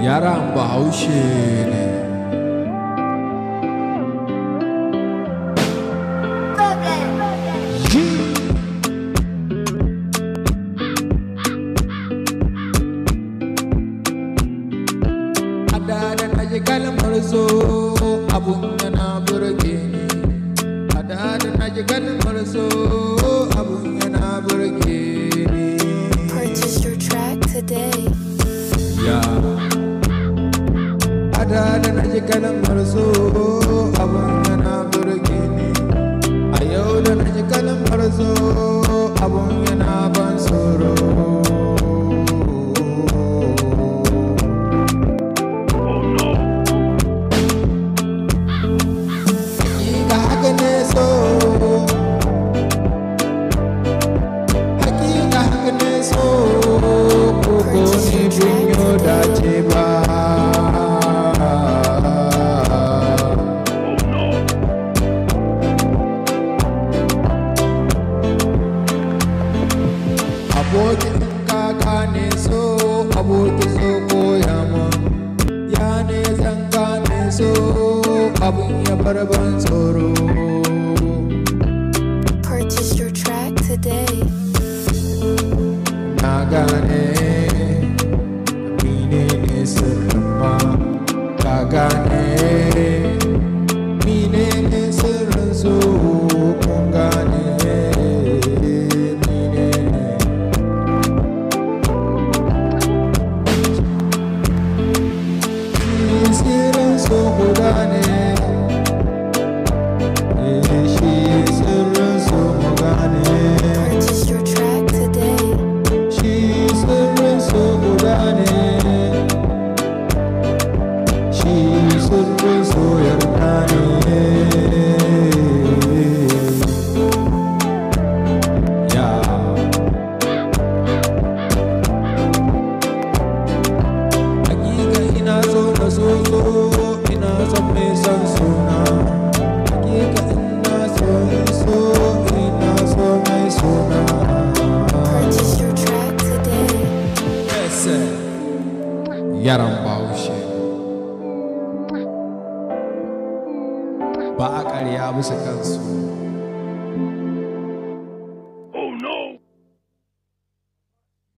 yaran Bahaushe ne. Adada na ji kalmar so abun yana burge ni. Adada na ji kalmar so abun yana burge ni. Purchase your track today. Adada na ji kalmar so abun yana burge ni. A yau da na ji kalmar so abun yana ban tsoro. Hakika haka ne so, hakika haka ne so, koko ni binyo dace ba. Abokin kaka ne so, abokin so koya mun. Ya ne zan gane so, abun ya bar ban tsoro. Purchase your track today. Na gane menene sirrin ma, ka gane menene sirrin so, kun gane menene. Sirrin so guda ne, shi sirrin so mu gane. Purchase your track today. Shi sirrin so guda ne, shi sirrin so yarda ne. Ya hakika ina so na so, ina son mai son suna. Hakika ina so ina so mai suna. Purchase your track today. Yaran Bahaushe ba a ƙarya musu kansu.